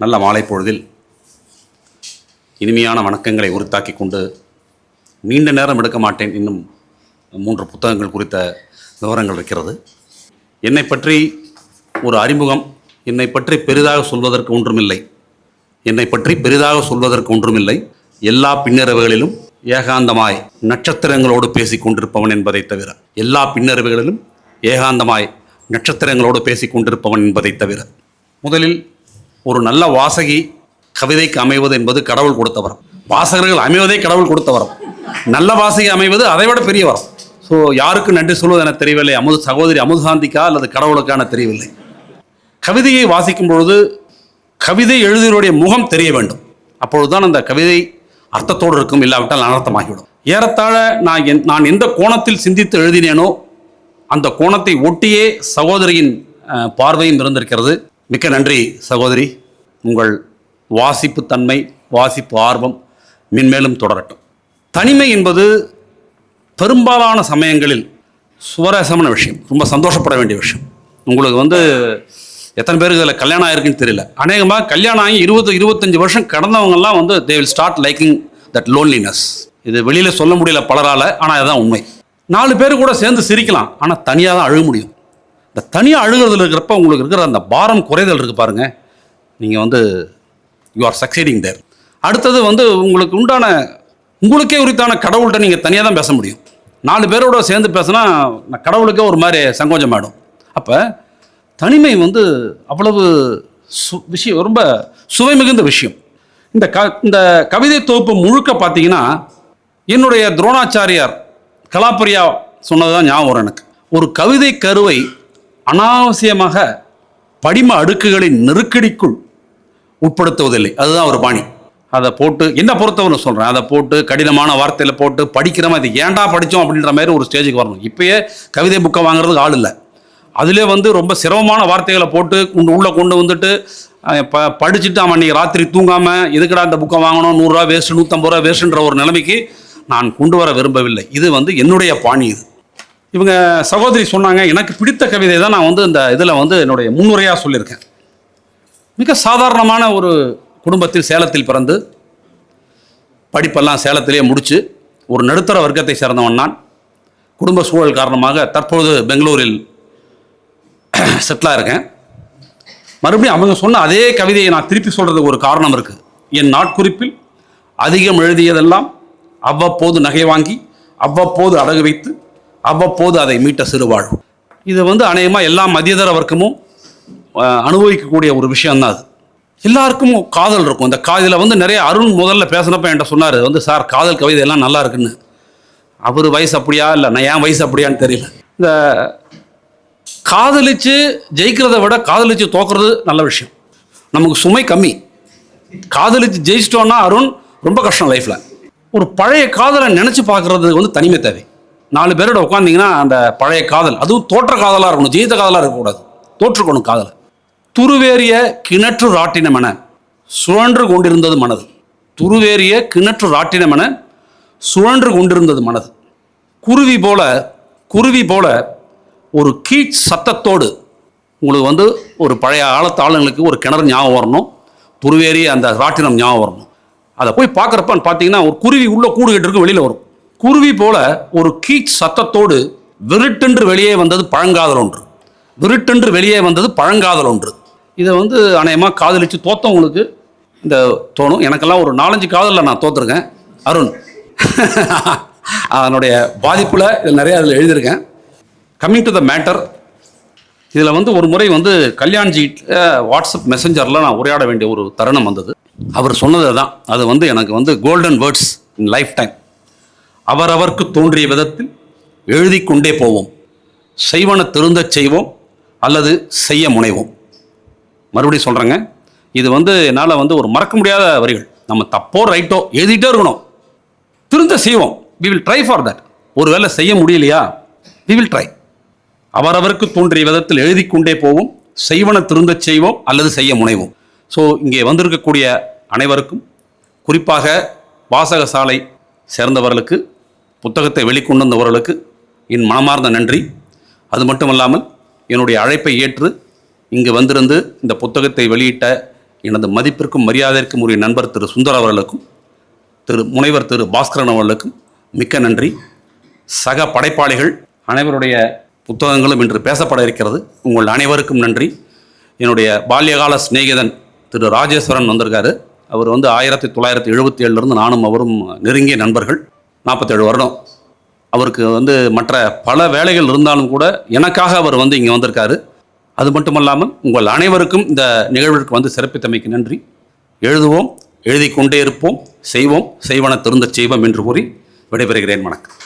நல்ல மாலை பொழுதில் இனிமையான வணக்கங்களை உரித்தாக்கி கொண்டு நீண்ட நேரம் எடுக்க மாட்டேன். இன்னும் 3 புத்தகங்கள் குறித்த விவரங்கள் இருக்கிறது. என்னை பற்றி ஒரு அறிமுகம். என்னை பற்றி பெரிதாக சொல்வதற்கு ஒன்றுமில்லை. எல்லா பின்னரவுகளிலும் ஏகாந்தமாய் நட்சத்திரங்களோடு பேசிக் கொண்டிருப்பவன் என்பதை தவிர முதலில் ஒரு நல்ல வாசகி கவிதைக்கு அமைவது என்பது கடவுள் கொடுத்த வரம். வாசகர்கள் அமைவதே கடவுள் கொடுத்த வரம். நல்ல வாசகி அமைவது அதை விட பெரிய வரம். ஸோ யாருக்கு நன்றி சொல்வது என தெரியவில்லை. சகோதரி அமுதகாந்திக்கா அல்லது கடவுளுக்கான தெரியவில்லை. கவிதையை வாசிக்கும் பொழுது கவிதை எழுதியவருடைய முகம் தெரிய வேண்டும். அப்பொழுதுதான் அந்த கவிதை அர்த்தத்தோடு இருக்கும், இல்லாவிட்டால் அனர்த்தமாகிவிடும். ஏறத்தாழ நான் எந்த கோணத்தில் சிந்தித்து எழுதினேனோ அந்த கோணத்தை ஒட்டியே சகோதரியின் பார்வையும் இருந்திருக்கிறது. மிக்க நன்றி சகோதரி. உங்கள் வாசிப்பு தன்மை, வாசிப்பு ஆர்வம் மென்மேலும் தொடரட்டும். தனிமை என்பது பெரும்பாலான சமயங்களில் சுவாரஸ்யமான விஷயம், ரொம்ப சந்தோஷப்பட வேண்டிய விஷயம். உங்களுக்கு எத்தனை பேருக்கு இதில் கல்யாணம் ஆயிருக்குன்னு தெரியல. அநேகமாக கல்யாணம் ஆகி 20-25 வருஷம் கடந்தவங்கெல்லாம் they will start liking that loneliness. இது வெளியில் சொல்ல முடியல பலரால், ஆனால் அதுதான் உண்மை. 4 பேர் கூட சேர்ந்து சிரிக்கலாம், ஆனால் தனியாக தான் அழுக முடியும். இந்த தனியாக அழுகிறதுல இருக்கிறப்ப உங்களுக்கு இருக்கிற அந்த பாரம் குறைதல் இருக்குது பாருங்கள். நீங்கள் யூ ஆர் சக்சீடிங் தேர். அடுத்தது உங்களுக்கே உரித்தான கடவுள்கிட்ட நீங்கள் தனியாக தான் பேச முடியும். 4 பேரோட சேர்ந்து பேசினா கடவுளுக்கே ஒரு மாதிரி சங்கோஜம் ஆகிடும். அப்போ தனிமை அவ்வளவு விஷயம், ரொம்ப சுவை மிகுந்த விஷயம். இந்த கவிதை தொகுப்பு முழுக்க பார்த்தீங்கன்னா என்னுடைய துரோணாச்சாரியார் கலாப்பிரியா சொன்னது தான் ஞாபகம் வரும் எனக்கு. ஒரு கவிதை கருவை அனாவசியமாக படிம அடுக்குகளின் நெருக்கடிக்குள் உட்படுத்துவதில்லை. அதுதான் ஒரு பாணி. அதை போட்டு என்ன பொறுத்தவரை சொல்கிறேன், அதை போட்டு கடினமான வார்த்தையில் போட்டு படிக்கிறோம், இது ஏன்டா படித்தோம் அப்படின்ற மாதிரி ஒரு ஸ்டேஜுக்கு வரணும். இப்போயே கவிதை புக்கை வாங்குறதுக்கு ஆள் இல்லை. அதிலே ரொம்ப சிரமமான வார்த்தைகளை போட்டு உள்ளே கொண்டு வந்துட்டு படிச்சுட்டு அவன் அன்றைக்கி ராத்திரி தூங்காமல் எதுக்கடா இந்த புக்கை வாங்கணும், 100 ரூபா வேஸ்ட்டு, 150 ரூபா வேஸ்ட்டுன்ற ஒரு நிலைமைக்கு நான் கொண்டு வர விரும்பவில்லை. இது என்னுடைய பாணி. இவங்க சகோதரி சொன்னாங்க, எனக்கு பிடித்த கவிதை தான் நான் இந்த இதில் என்னுடைய முன்னுரையாக சொல்லியிருக்கேன். மிக சாதாரணமான ஒரு குடும்பத்தில் சேலத்தில் பிறந்து படிப்பெல்லாம் சேலத்திலேயே முடித்து ஒரு நடுத்தர வர்க்கத்தை சேர்ந்தவன் நான். குடும்ப சூழல் காரணமாக தற்பொழுது பெங்களூரில் செட்டிலாக இருக்கேன். மறுபடியும் அவங்க சொன்ன அதே கவிதையை நான் திருப்பி சொல்கிறதுக்கு ஒரு காரணம் இருக்குது. என் நாட்குறிப்பில் அதிகம் எழுதியதெல்லாம் அவ்வப்போது நகை வாங்கி அவ்வப்போது அடகு வைத்து அவ்வப்போது அதை மீட்ட சிறுவாழ்வு. இது அநேகமாக எல்லா மத்தியதர வர்க்கமும் அனுபவிக்கக்கூடிய ஒரு விஷயம்தான். அது எல்லாருக்கும் காதல் இருக்கும். இந்த காதலில் நிறைய அருண் முதல்ல பேசினப்ப என்கிட்ட சொன்னார், சார் காதல் கவிதை எல்லாம் நல்லா இருக்குன்னு. அவர் வயசு அப்படியா இல்லை நான் என் வயசு அப்படியான்னு தெரியல. இந்த காதலிச்சு ஜெயிக்கிறத விட காதலிச்சு தோக்குறது நல்ல விஷயம். நமக்கு சுமை கம்மி. காதலிச்சு ஜெயிச்சிட்டோன்னா அருண் ரொம்ப கஷ்டம் லைஃப்பில். ஒரு பழைய காதலை நினச்சி பார்க்குறது தனிமை தேவை. 4 பேரோட உட்காந்திங்கன்னா அந்த பழைய காதல், அதுவும் தோற்ற காதலாக இருக்கணும், ஜெயித்த காதலாக இருக்கக்கூடாது, தோற்றுக்கணும் காதலை. துருவேறிய கிணற்று ராட்டினமென சுழன்று கொண்டிருந்தது மனது. துருவேறிய கிணற்று ராட்டினமென சுழன்று கொண்டிருந்தது மனது. குருவி போல ஒரு கீச் சத்தத்தோடு. உங்களுக்கு ஒரு பழைய ஆளுங்களுக்கு ஒரு கிணறு ஞாபகம் வரணும், துருவேறிய அந்த ராட்டினம் ஞாபகம் வரணும். அதை போய் பார்க்குறப்பன்னு பார்த்தீங்கன்னா ஒரு குருவி உள்ளே கூடு கட்டிருக்கு, வெளியில் வரும். குருவி போல ஒரு கீச் சத்தத்தோடு விருட்டென்று வெளியே வந்தது பழங்காதல் ஒன்று. இதை அநேகமாக காதலிச்சு தோத்தவங்களுக்கு இந்த தோணும். எனக்கெல்லாம் ஒரு 4-5 காதலில் நான் தோற்றுருக்கேன் அருண். அதனுடைய பாதிப்பில் இதில் நிறையா அதில் எழுதியிருக்கேன். கம்மிங் டு த மேட்டர், இதில் ஒரு முறை கல்யாண்ஜி வாட்ஸ்அப் மெசஞ்சரில் நான் உரையாட வேண்டிய ஒரு தருணம் வந்தது. அவர் சொன்னது தான் அது எனக்கு golden words in lifetime. அவரவர்க்கு தோன்றிய விதத்தில் எழுதி கொண்டே போவோம், செய்வன திருந்தச் செய்வோம் அல்லது செய்ய முனைவோம். மறுபடியும் சொல்கிறேங்க, இது என்னால் ஒரு மறக்க முடியாத வரிகள். நம்ம தப்போ ரைட்டோ எழுதிட்டே இருக்கணும், திருந்த செய்வோம். we will try for that. ஒருவேளை செய்ய முடியலையா, we will try. அவரவருக்கு தோன்றிய விதத்தில் எழுதி கொண்டே போவோம், செய்வன திருந்தச் செய்வோம் அல்லது செய்ய முனைவோம். ஸோ இங்கே வந்திருக்கக்கூடிய அனைவருக்கும், குறிப்பாக வாசகசாலை சேர்ந்தவர்களுக்கு, புத்தகத்தை வெளிக்கொண்டு வந்தவர்களுக்கு என் மனமார்ந்த நன்றி. அது மட்டுமல்லாமல் என்னுடைய அழைப்பை ஏற்று இங்கு வந்திருந்து இந்த புத்தகத்தை வெளியிட்ட எனது மதிப்பிற்கும் மரியாதைக்கும் உரிய நண்பர் திரு சுந்தர் அவர்களுக்கும் முனைவர் திரு பாஸ்கரன் அவர்களுக்கும் மிக்க நன்றி. சக படைப்பாளிகள் அனைவருடைய புத்தகங்களும் இன்று பேசப்பட இருக்கிறது. உங்கள் அனைவருக்கும் நன்றி. என்னுடைய பால்யகால சிநேகிதன் திரு ராஜேஸ்வரன் வந்திருக்காரு. அவர் 1977 நானும் அவரும் நெருங்கிய நண்பர்கள். 47 வருடம். அவருக்கு மற்ற பல வேலைகள் இருந்தாலும் கூட எனக்காக அவர் இங்கே வந்திருக்காரு. அது மட்டுமல்லாமல் உங்கள் அனைவருக்கும் இந்த நிகழ்விற்கு சிறப்பித்தமைக்கு நன்றி. எழுதுவோம், எழுதி கொண்டே இருப்போம், செய்வோம், செய்வன திருந்தச் செய்வோம் என்று கூறி விடைபெறுகிறேன். வணக்கம்.